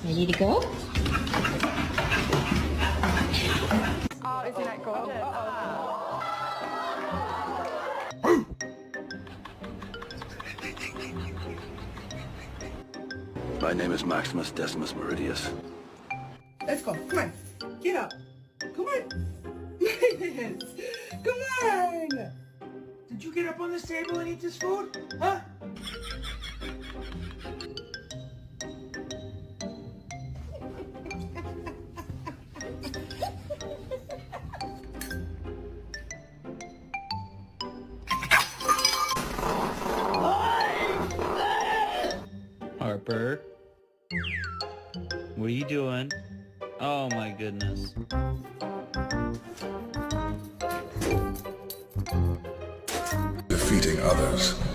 Ready to go? Oh, isn't that gorgeous? My name is Maximus Decimus Meridius. Let's go. Come on. Get up. Come on. Yes. Come on. Did you get up on this table and eat this food? Huh? Harper, what are you doing? Oh my goodness. Defeating others